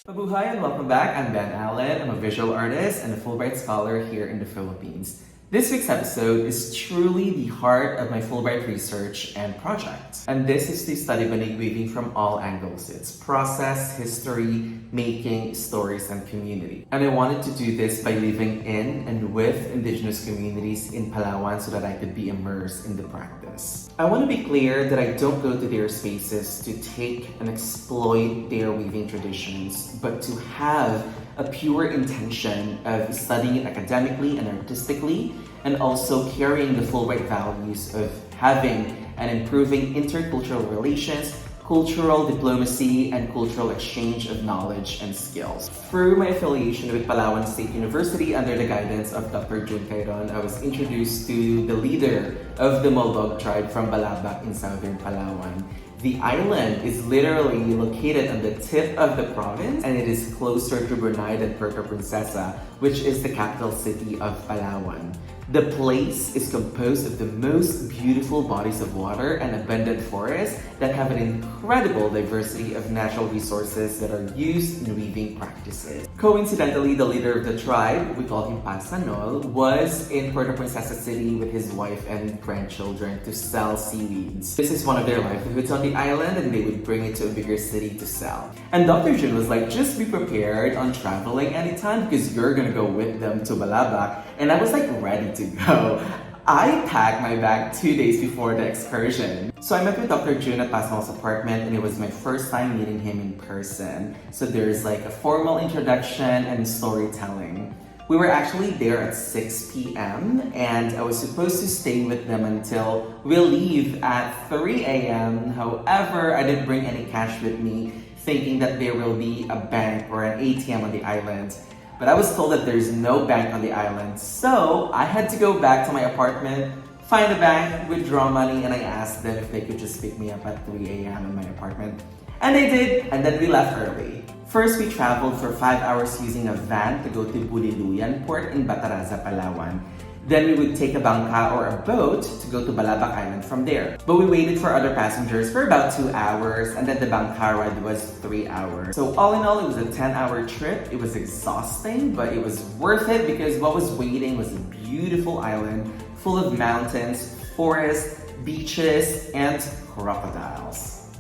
Mabuhay and welcome back. I'm Ben Allen. I'm a visual artist and a Fulbright scholar here in the Philippines. This week's episode is truly the heart of my Fulbright research and project. And this is to study banig weaving from all angles. It's process, history, making, stories, and community. And I wanted to do this by living in and with indigenous communities in Palawan so that I could be immersed in the practice. I want to be clear that I don't go to their spaces to take and exploit their weaving traditions, but to have a pure intention of studying it academically and artistically, and also carrying the Fulbright values of having and improving intercultural relations, cultural diplomacy, and cultural exchange of knowledge and skills. Through my affiliation with Palawan State University under the guidance of Dr. Jun Cairon, I was introduced to the leader of the Molbog Tribe from Balabac in Southern Palawan. The island is literally located on the tip of the province, and it is closer to Brunei than Puerto Princesa, which is the capital city of Palawan. The place is composed of the most beautiful bodies of water and abundant forests that have an incredible diversity of natural resources that are used in weaving practices. Coincidentally, the leader of the tribe, we call him Pansanol, was in Puerto Princesa City with his wife and grandchildren to sell seaweeds. This is one of their livelihoods on the island, and they would bring it to a bigger city to sell. And Dr. Jun was like, just be prepared on traveling anytime because you're gonna go with them to Balabac. And I was like ready to go. I packed my bag 2 days before the excursion. So I met with Dr. Jun at Pasanol's apartment, and it was my first time meeting him in person. So there's like a formal introduction and storytelling. We were actually there at 6 p.m. and I was supposed to stay with them until we'll leave at 3 a.m. However, I didn't bring any cash with me, thinking that there will be a bank or an ATM on the island. But I was told that there's no bank on the island, so I had to go back to my apartment, find a bank, withdraw money, and I asked them if they could just pick me up at 3 a.m. in my apartment. And they did, and then we left early. First, we traveled for 5 hours using a van to go to Buliluyan Port in Bataraza, Palawan. Then we would take a bangka or a boat to go to Balabac Island from there. But we waited for other passengers for about 2 hours, and then the bangka ride was 3 hours. So all in all, it was a 10-hour trip. It was exhausting, but it was worth it because what was waiting was a beautiful island full of mountains, forests, beaches, and crocodiles.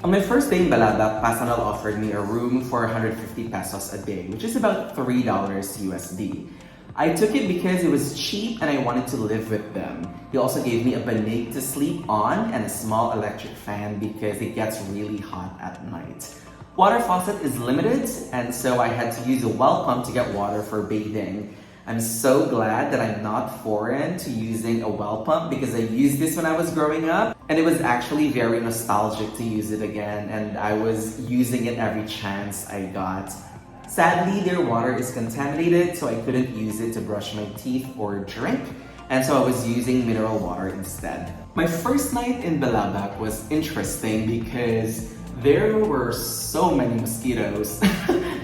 On my first day in Balabac, Pasanol offered me a room for 150 pesos a day, which is about $3 USD. I took it because it was cheap and I wanted to live with them. He also gave me a banig to sleep on and a small electric fan because it gets really hot at night. Water faucet is limited, and so I had to use a well pump to get water for bathing. I'm so glad that I'm not foreign to using a well pump because I used this when I was growing up, and it was actually very nostalgic to use it again, and I was using it every chance I got. Sadly, their water is contaminated, so I couldn't use it to brush my teeth or drink, and so I was using mineral water instead. My first night in Balabac was interesting because there were so many mosquitoes.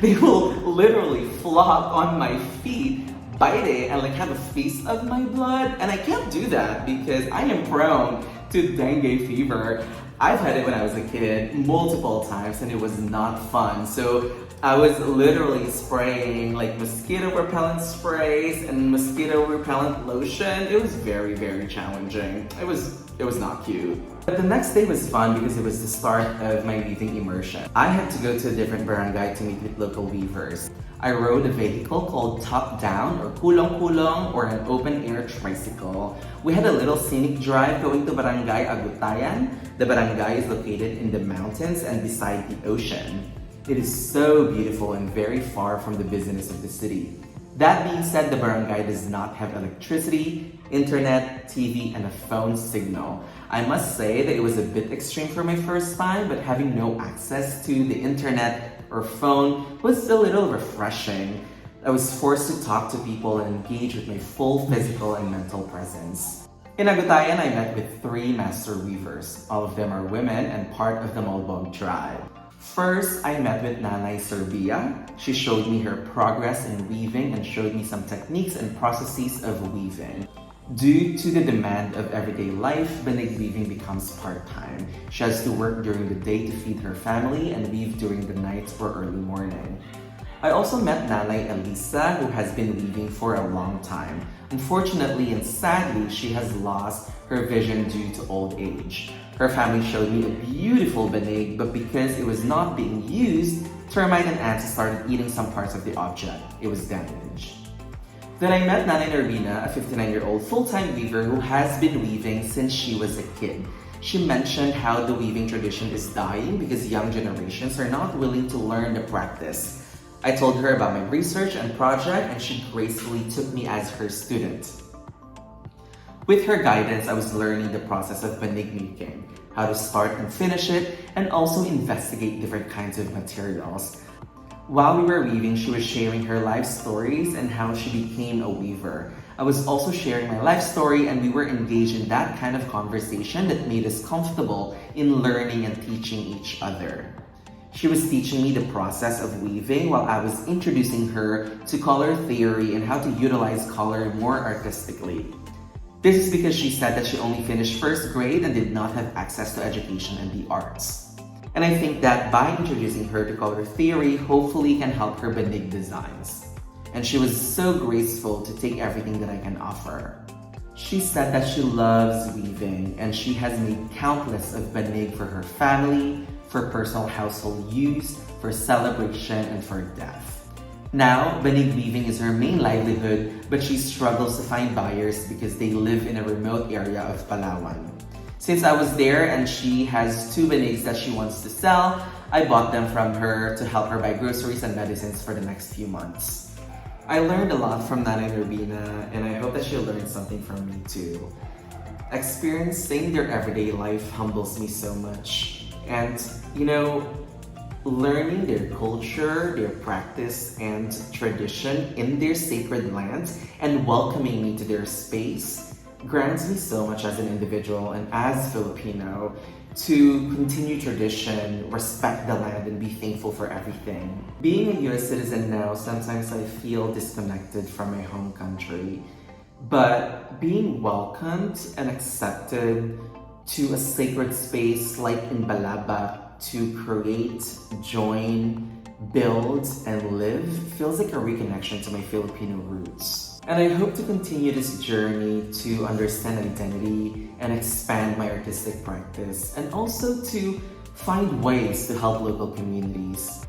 They will literally flock on my feet, bite it, and like have a feast of my blood. And I can't do that because I am prone to dengue fever. I've had it when I was a kid multiple times and it was not fun. So I was literally spraying like mosquito repellent sprays and mosquito repellent lotion. It was very, very challenging. It was not cute. But the next day was fun because it was the start of my weaving immersion. I had to go to a different barangay to meet with local weavers. I rode a vehicle called Top Down or Kulong Kulong or an open air tricycle. We had a little scenic drive going to Barangay Agutayan. The barangay is located in the mountains and beside the ocean. It is so beautiful and very far from the business of the city. That being said, the barangay does not have electricity, internet, TV, and a phone signal. I must say that it was a bit extreme for my first time, but having no access to the internet or phone was a little refreshing. I was forced to talk to people and engage with my full physical and mental presence. In Agutayan, I met with 3 master weavers. All of them are women and part of the Molbog Tribe. First, I met with Nanay Norbena. She showed me her progress in weaving and showed me some techniques and processes of weaving. Due to the demand of everyday life, banig weaving becomes part-time. She has to work during the day to feed her family and weave during the night or early morning. I also met Nanay Elisa, who has been weaving for a long time. Unfortunately and sadly, she has lost her vision due to old age. Her family showed me a beautiful banig, but because it was not being used, termite and ants started eating some parts of the object. It was damaged. Then I met Nanay Norbena, a 59-year-old full-time weaver who has been weaving since she was a kid. She mentioned how the weaving tradition is dying because young generations are not willing to learn the practice. I told her about my research and project, and she gracefully took me as her student. With her guidance, I was learning the process of banig making, how to start and finish it, and also investigate different kinds of materials. While we were weaving, she was sharing her life stories and how she became a weaver. I was also sharing my life story, and we were engaged in that kind of conversation that made us comfortable in learning and teaching each other. She was teaching me the process of weaving while I was introducing her to color theory and how to utilize color more artistically. This is because she said that she only finished first grade and did not have access to education and the arts. And I think that by introducing her to color theory, hopefully can help her banig designs. And she was so graceful to take everything that I can offer. She said that she loves weaving and she has made countless of banig for her family, for personal household use, for celebration, and for death. Now, banig weaving is her main livelihood, but she struggles to find buyers because they live in a remote area of Palawan. Since I was there and she has 2 banigs that she wants to sell, I bought them from her to help her buy groceries and medicines for the next few months. I learned a lot from Nanay Norbena, and I hope that she'll learn something from me too. Experiencing their everyday life humbles me so much. And, learning their culture, their practice, and tradition in their sacred lands and welcoming me to their space grants me so much as an individual and as Filipino to continue tradition, respect the land, and be thankful for everything. Being a US citizen now, sometimes I feel disconnected from my home country. But being welcomed and accepted to a sacred space like in Balabac to create, join, build, and live feels like a reconnection to my Filipino roots. And I hope to continue this journey to understand identity and expand my artistic practice, and also to find ways to help local communities.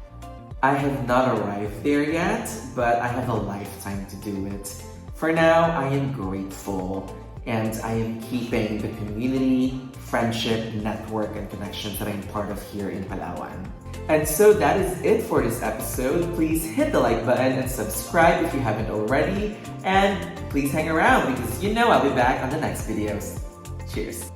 I have not arrived there yet, but I have a lifetime to do it. For now, I am grateful, and I am keeping the community, friendship, network, and connections that I'm part of here in Palawan. And so that is it for this episode. Please hit the like button and subscribe if you haven't already. And please hang around because I'll be back on the next videos. Cheers!